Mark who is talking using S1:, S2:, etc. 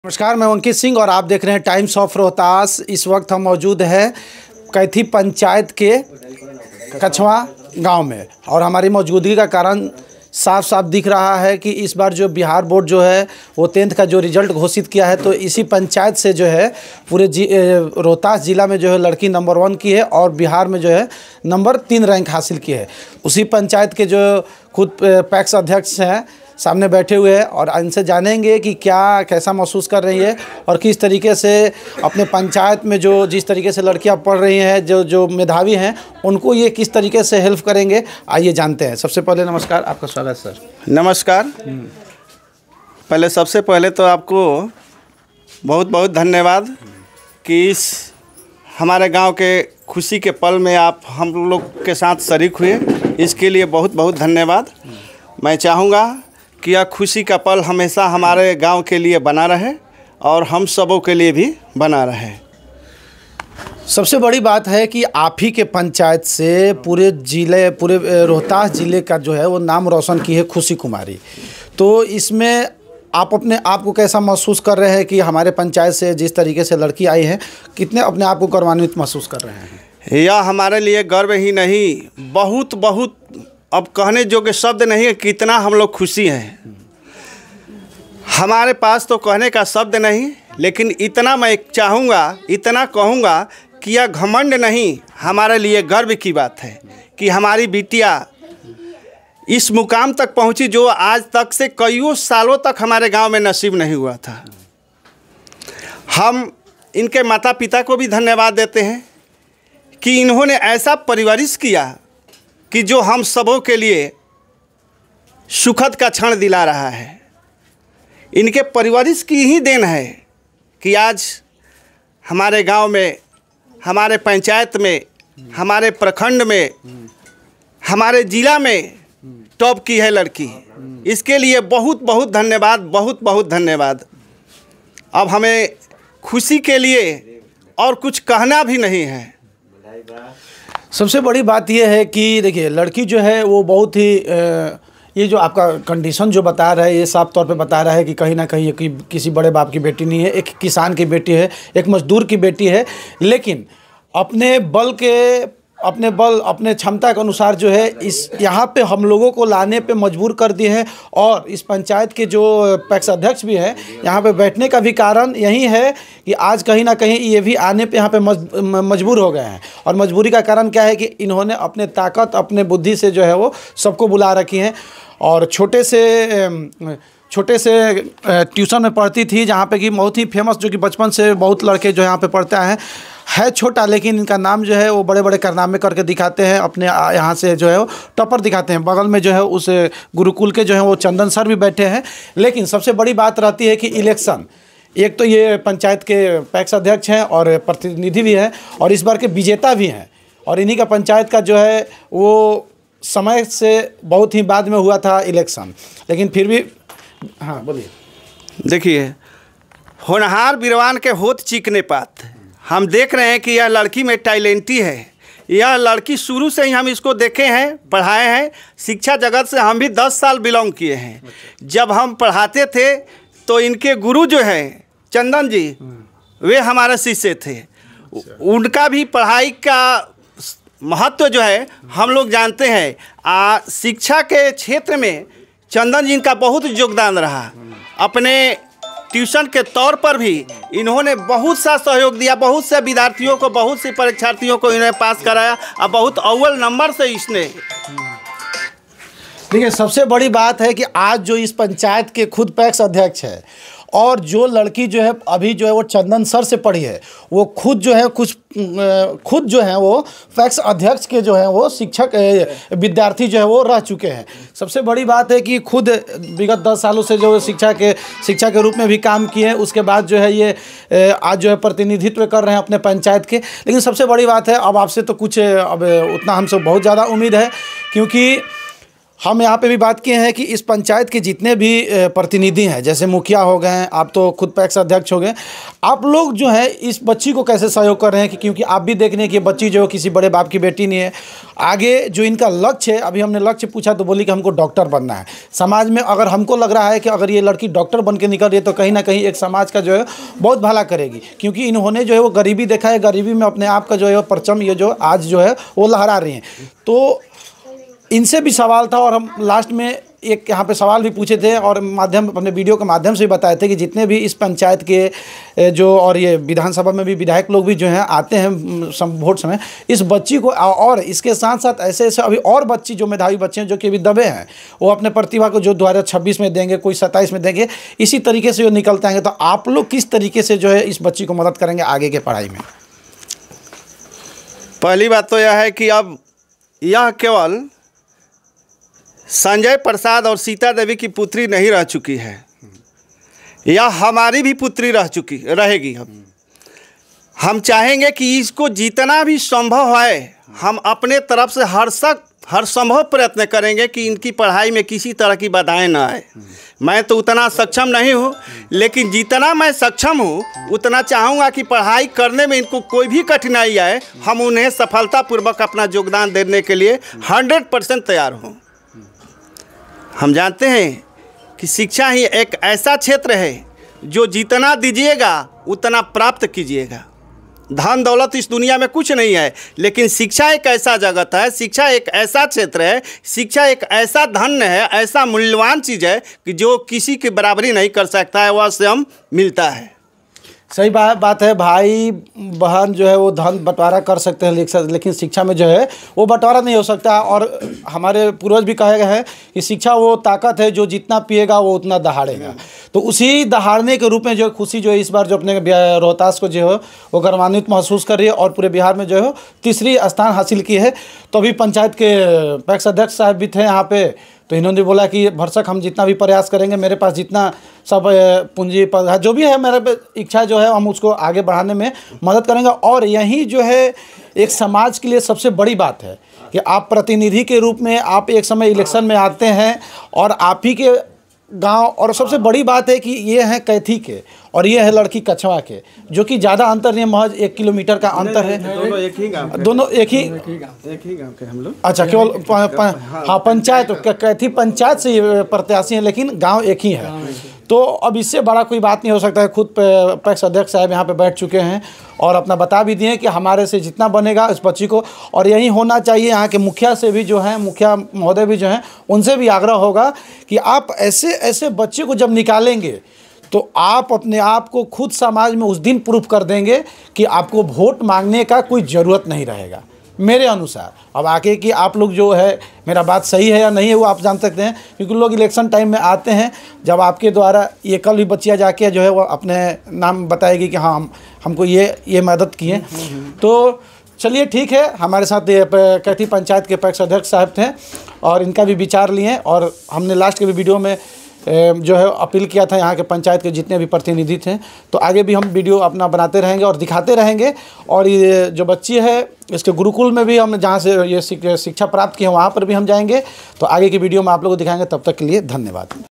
S1: नमस्कार, मैं अंकित सिंह और आप देख रहे हैं टाइम्स ऑफ रोहतास। इस वक्त हम मौजूद हैं कैथी पंचायत के कछवा गांव में और हमारी मौजूदगी का कारण साफ साफ दिख रहा है कि इस बार जो बिहार बोर्ड जो है वो 10th का जो रिजल्ट घोषित किया है तो इसी पंचायत से जो है पूरे रोहतास ज़िला में जो है लड़की नंबर 1 की है और बिहार में जो है नंबर 3 रैंक हासिल की है। उसी पंचायत के जो खुद पैक्स अध्यक्ष हैं सामने बैठे हुए हैं और इनसे जानेंगे कि कैसा महसूस कर रही है और किस तरीके से अपने पंचायत में जो जिस तरीके से लड़कियां पढ़ रही हैं, जो मेधावी हैं, उनको ये किस तरीके से हेल्प करेंगे। आइए जानते हैं। सबसे पहले नमस्कार, आपका स्वागत सर।
S2: नमस्कार। सबसे पहले तो आपको बहुत बहुत धन्यवाद कि इस हमारे गांव के खुशी के पल में आप हम लोग के साथ शरीक हुए, इसके लिए बहुत बहुत धन्यवाद। मैं चाहूँगा कि यह खुशी का पल हमेशा हमारे गांव के लिए बना रहे और हम सबों के लिए भी बना रहे।
S1: सबसे बड़ी बात है कि आप ही के पंचायत से पूरे रोहतास ज़िले का जो है वो नाम रोशन की है खुशी कुमारी। तो इसमें आप अपने आप को कैसा महसूस कर रहे हैं कि हमारे पंचायत से जिस तरीके से लड़की आई है, कितने अपने आप को गौरवान्वित महसूस कर रहे हैं?
S2: यह हमारे लिए गर्व ही नहीं, बहुत बहुत अब कहने जोगे शब्द नहीं है, कितना हम लोग खुशी हैं। हमारे पास तो कहने का शब्द नहीं, लेकिन इतना मैं चाहूँगा, इतना कहूँगा कि यह घमंड नहीं, हमारे लिए गर्व की बात है कि हमारी बिटिया इस मुकाम तक पहुँची जो आज तक से कईयों सालों तक हमारे गांव में नसीब नहीं हुआ था। हम इनके माता पिता को भी धन्यवाद देते हैं कि इन्होंने ऐसा परवरिश किया कि जो हम सबों के लिए सुखद का क्षण दिला रहा है। इनके परवरिश की ही देन है कि आज हमारे गांव में, हमारे पंचायत में, हमारे प्रखंड में, हमारे ज़िला में टॉप की है लड़की। इसके लिए बहुत बहुत धन्यवाद, बहुत बहुत धन्यवाद। अब हमें खुशी के लिए और कुछ कहना भी नहीं है।
S1: सबसे बड़ी बात यह है कि देखिए, लड़की जो है वो बहुत ही ये जो आपका कंडीशन जो बता रहा है, ये साफ तौर पे बता रहा है कि कहीं ना कहीं कि किसी बड़े बाप की बेटी नहीं है, एक किसान की बेटी है, एक मजदूर की बेटी है, लेकिन अपने क्षमता के अनुसार जो है इस यहाँ पे हम लोगों को लाने पे मजबूर कर दिए हैं। और इस पंचायत के जो पैक्स अध्यक्ष भी हैं, यहाँ पे बैठने का भी कारण यही है कि आज कहीं ना कहीं ये भी आने पे यहाँ पे मजबूर हो गए हैं। और मजबूरी का कारण क्या है कि इन्होंने अपने ताकत, अपने बुद्धि से जो है वो सबको बुला रखी हैं। और छोटे से ट्यूशन में पढ़ती थी, जहाँ पे कि बहुत ही फेमस, जो कि बचपन से बहुत लड़के जो यहाँ पे पढ़ते है छोटा, लेकिन इनका नाम जो है वो बड़े बड़े कारनामे करके दिखाते हैं। अपने यहाँ से जो है वो टॉपर दिखाते हैं। बगल में जो है उस गुरुकुल के जो है वो चंदन सर भी बैठे हैं। लेकिन सबसे बड़ी बात रहती है कि इलेक्शन, एक तो ये पंचायत के पैक्स अध्यक्ष हैं और प्रतिनिधि भी हैं और इस बार के विजेता भी हैं। और इन्हीं का पंचायत का जो है वो समय से बहुत ही बाद में हुआ था इलेक्शन, लेकिन फिर भी। हाँ बोलिए।
S2: देखिए, होनहार बिरवान के होत चीकने पात। हम देख रहे हैं कि यह लड़की में टैलेंटी है। यह लड़की शुरू से ही हम इसको देखे हैं, पढ़ाए हैं। शिक्षा जगत से हम भी 10 साल बिलोंग किए हैं। जब हम पढ़ाते थे तो इनके गुरु जो हैं चंदन जी, वे हमारे शिष्य थे। उनका भी पढ़ाई का महत्व जो है हम लोग जानते हैं। शिक्षा के क्षेत्र में चंदन जी का बहुत योगदान रहा। अपने ट्यूशन के तौर पर भी इन्होंने बहुत सा सहयोग दिया। बहुत से विद्यार्थियों को, बहुत से परीक्षार्थियों को इन्हें पास कराया और बहुत अव्वल नंबर से इसने।
S1: देखिए, सबसे बड़ी बात है कि आज जो इस पंचायत के खुद पैक्स अध्यक्ष है और जो लड़की जो है अभी जो है वो चंदन सर से पढ़ी है, वो खुद जो है खुद जो है वो पैक्स अध्यक्ष के जो है वो शिक्षक विद्यार्थी जो है वो रह चुके हैं। सबसे बड़ी बात है कि खुद विगत 10 सालों से जो शिक्षा के रूप में भी काम किए हैं। उसके बाद जो है ये आज जो है प्रतिनिधित्व कर रहे हैं अपने पंचायत के। लेकिन सबसे बड़ी बात है, अब आपसे तो कुछ अब उतना हमसे बहुत ज़्यादा उम्मीद है, क्योंकि हम यहाँ पे भी बात किए हैं कि इस पंचायत के जितने भी प्रतिनिधि हैं, जैसे मुखिया हो गए हैं, आप तो खुद पैक्स अध्यक्ष हो गए, आप लोग जो है इस बच्ची को कैसे सहयोग कर रहे हैं? क्योंकि आप भी देख रहे हैं कि बच्ची जो किसी बड़े बाप की बेटी नहीं है। आगे जो इनका लक्ष्य है, अभी हमने लक्ष्य पूछा तो बोली कि हमको डॉक्टर बनना है। समाज में अगर हमको लग रहा है कि अगर ये लड़की डॉक्टर बन के निकल रही है तो कहीं ना कहीं एक समाज का जो है बहुत भला करेगी, क्योंकि इन्होंने जो है वो गरीबी देखा है, गरीबी में अपने आप का जो है परचम ये जो आज जो है वो लहरा रही हैं। तो इनसे भी सवाल था और हम लास्ट में एक यहाँ पे सवाल भी पूछे थे और अपने वीडियो के माध्यम से बताए थे कि जितने भी इस पंचायत के जो और ये विधानसभा में भी विधायक लोग भी जो हैं आते हैं वोट समय, इस बच्ची को और इसके साथ साथ ऐसे ऐसे अभी और बच्ची जो मेधावी बच्चे हैं जो कि अभी दबे हैं, वो अपने प्रतिभा को जो 2026 में देंगे, कोई 27 में देंगे, इसी तरीके से जो निकलते आएंगे। तो आप लोग किस तरीके से जो है इस बच्ची को मदद करेंगे आगे के पढ़ाई में?
S2: पहली बात तो यह है कि अब यह केवल संजय प्रसाद और सीता देवी की पुत्री नहीं रह चुकी है, यह हमारी भी पुत्री रहेगी। हम चाहेंगे कि इसको जितना भी संभव है हम अपने तरफ से हर संभव प्रयत्न करेंगे कि इनकी पढ़ाई में किसी तरह की बाधाएं ना आए। मैं तो उतना सक्षम नहीं हूँ, लेकिन जितना मैं सक्षम हूँ उतना चाहूँगा कि पढ़ाई करने में इनको कोई भी कठिनाई आए, हम उन्हें सफलतापूर्वक अपना योगदान देने के लिए 100% तैयार हूँ। हम जानते हैं कि शिक्षा ही एक ऐसा क्षेत्र है जो जितना दीजिएगा उतना प्राप्त कीजिएगा। धन दौलत इस दुनिया में कुछ नहीं है, लेकिन शिक्षा एक ऐसा जगत है, शिक्षा एक ऐसा क्षेत्र है, शिक्षा एक ऐसा धन है, ऐसा मूल्यवान चीज़ है कि जो किसी की बराबरी नहीं कर सकता है, वह स्वयं मिलता है।
S1: सही बात है। भाई बहन जो है वो धन बंटवारा कर सकते हैं, लेकिन शिक्षा में जो है वो बंटवारा नहीं हो सकता। और हमारे पूर्वज भी कहे गए हैं कि शिक्षा वो ताकत है जो जितना पिएगा वो उतना दहाड़ेगा। तो उसी दहाड़ने के रूप में जो खुशी जो है इस बार जो अपने रोहतास को जो है वो गर्वान्वित महसूस कर रही है और पूरे बिहार में जो है तीसरी स्थान हासिल की है। तो अभी पंचायत के पैक्स अध्यक्ष साहब भी थे यहाँ पे, तो इन्होंने बोला कि भरसक हम जितना भी प्रयास करेंगे, मेरे पास जितना सब पूंजी जो भी है मेरे इच्छा जो है हम उसको आगे बढ़ाने में मदद करेंगे। और यही जो है एक समाज के लिए सबसे बड़ी बात है कि आप प्रतिनिधि के रूप में आप एक समय इलेक्शन में आते हैं और आप ही के गांव, और सबसे बड़ी बात है कि ये हैं कैथी के और ये है लड़की कछवा के, जो कि ज़्यादा अंतर नहीं, महज 1 किलोमीटर का अंतर है।
S2: दोनों एक ही गांव के हम लोग। अच्छा, केवल
S1: हाँ पंचायत कैथी पंचायत से प्रत्याशी हैं, लेकिन गांव एक ही है। तो अब इससे बड़ा कोई बात नहीं हो सकता है। खुद पैक्स अध्यक्ष साहब यहाँ पे बैठ चुके हैं और अपना बता भी दिए कि हमारे से जितना बनेगा इस बच्ची को, और यही होना चाहिए। यहाँ के मुखिया से भी जो हैं, मुखिया महोदय भी जो हैं, उनसे भी आग्रह होगा कि आप ऐसे ऐसे बच्चे को जब निकालेंगे तो आप अपने आप को खुद समाज में उस दिन प्रूफ कर देंगे कि आपको वोट मांगने का कोई ज़रूरत नहीं रहेगा, मेरे अनुसार। अब आके कि आप लोग जो है मेरा बात सही है या नहीं है वो आप जान सकते हैं, क्योंकि लोग इलेक्शन टाइम में आते हैं, जब आपके द्वारा ये कल भी बच्चियाँ जाके जो है वो अपने नाम बताएगी कि हाँ हमको ये मदद किए। तो चलिए ठीक है, हमारे साथ ये कैथी पंचायत के पैक्स अध्यक्ष साहब थे और इनका भी विचार लिए, और हमने लास्ट के भी वीडियो में जो है अपील किया था यहाँ के पंचायत के जितने भी प्रतिनिधि थे। तो आगे भी हम वीडियो अपना बनाते रहेंगे और दिखाते रहेंगे। और ये जो बच्ची है इसके गुरुकुल में भी हम जहाँ से ये शिक्षा प्राप्त की है वहाँ पर भी हम जाएंगे। तो आगे की वीडियो में आप लोगों को दिखाएंगे। तब तक के लिए धन्यवाद।